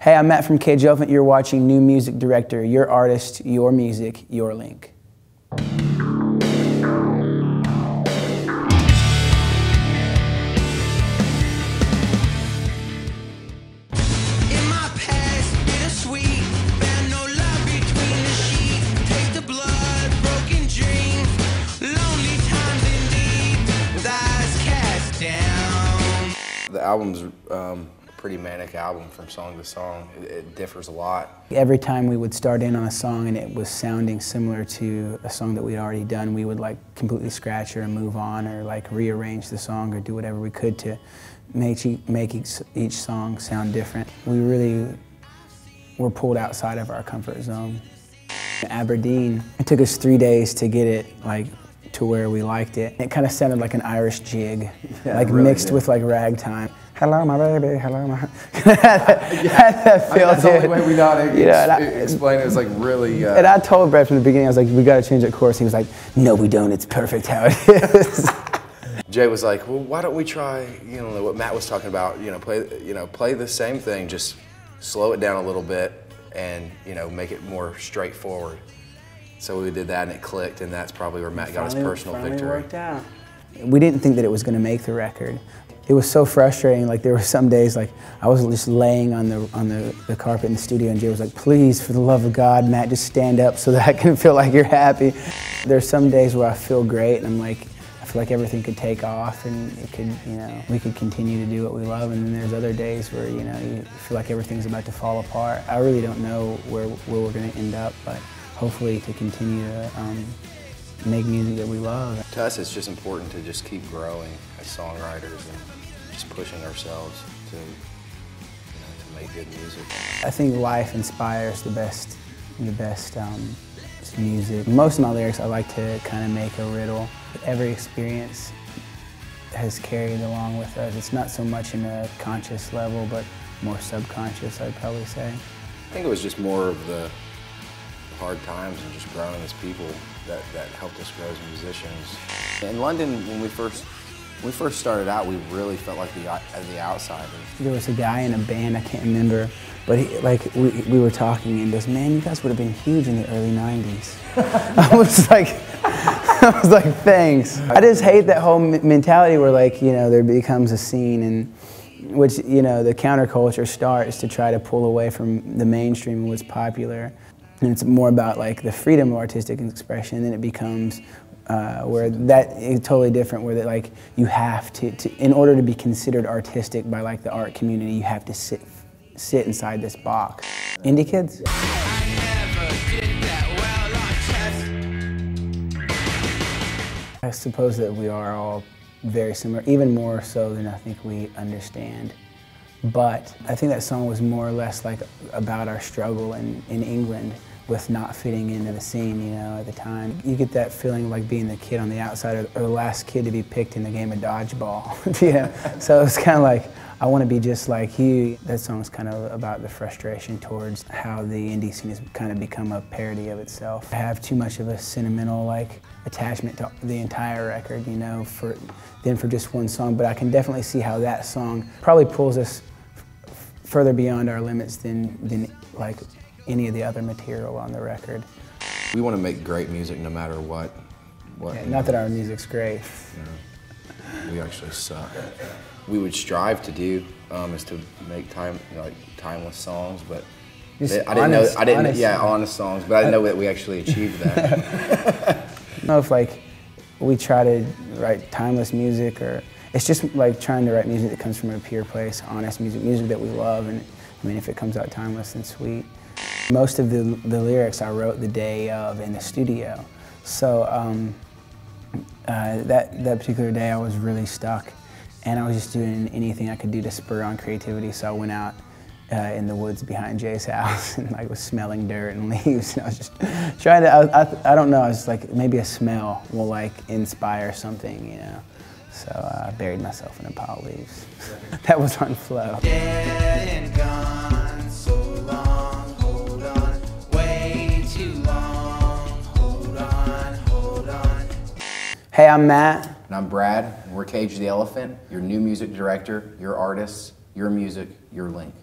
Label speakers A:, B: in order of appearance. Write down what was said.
A: Hey, I'm Matt from Cage Elephant. You're watching New Music Director, your artist, your music, your link.
B: The album's a pretty manic album from song to song. It differs a lot.
A: Every time we would start in on a song and it was sounding similar to a song that we'd already done, we would like completely scratch it and move on, or like rearrange the song or do whatever we could to make each song sound different. We really were pulled outside of our comfort zone. In Aberdeen, it took us 3 days to get it like to where we liked it. It kind of sounded like an Irish jig, like really mixed with like ragtime. Hello, my baby, hello, my... that feel,
B: that's the only way we know how to explain it. It's like really...
A: And I told Brett from the beginning, I was like, we got to change that chorus. He was like, no, we don't. It's perfect how it is.
B: Jay was like, well, why don't we try, what Matt was talking about, play the same thing, just slow it down a little bit and, make it more straightforward. So we did that and it clicked, and that's probably where Matt got his personal victory.
A: Worked out. We didn't think that it was going to make the record. It was so frustrating. Like there were some days like I was just laying on the carpet in the studio, and Jay was like, please, for the love of God, Matt, just stand up so that I can feel like you're happy. There's some days where I feel great and I'm like, I feel like everything could take off and it could, we could continue to do what we love. And then there's other days where, you feel like everything's about to fall apart. I really don't know where we're going to end up, but hopefully to continue to make music that we love.
B: To us, it's just important to just keep growing as songwriters and just pushing ourselves to make good music.
A: I think life inspires the best music. Most of my lyrics I like to kind of make a riddle. Every experience has carried along with us. It's not so much in a conscious level, but more subconscious, I'd probably say.
B: I think it was just more of the hard times and just growing as people that helped us grow as musicians. In London, when we first started out, we really felt like the outsiders.
A: There was a guy in a band, I can't remember, but we were talking and he goes, man, you guys would have been huge in the early 90s. I was like, thanks. I just hate that whole mentality where there becomes a scene and which, the counterculture starts to try to pull away from the mainstream and what's popular. And it's more about like the freedom of artistic expression, and then it becomes where that is totally different, where that you have to, in order to be considered artistic by the art community, you have to sit inside this box. Indie kids? I suppose that we are all very similar, even more so than I think we understand. But I think that song was more or less about our struggle in England with not fitting into the scene, at the time. You get that feeling like being the kid on the outside or the last kid to be picked in the game of dodgeball. So it's kind of like, I want to be just like you. That song's kind of about the frustration towards how the indie scene has kind of become a parody of itself. I have too much of a sentimental attachment to the entire record, for just one song, but I can definitely see how that song probably pulls us further beyond our limits than any of the other material on the record.
B: We want to make great music no matter what.
A: Yeah, not that our music's great.
B: No, we actually suck. We would strive to do is to make timeless songs, but honest songs. But I didn't know that we actually achieved that.
A: I don't know if we try to write timeless music, or it's just trying to write music that comes from a pure place, honest music that we love, and I mean if it comes out timeless, then sweet. Most of the lyrics I wrote the day of in the studio, so that particular day I was really stuck, and I was just doing anything I could do to spur on creativity. So I went out in the woods behind Jay's house and was smelling dirt and leaves, and I was just trying to. I don't know. I was maybe a smell will inspire something, So I buried myself in a pile of leaves. That was on Flow.
C: Dead and gone, so long, hold on, way too long, hold on.
A: Hey, I'm Matt.
B: And I'm Brad, and we're Cage the Elephant, your new music director, your artists, your music, your link.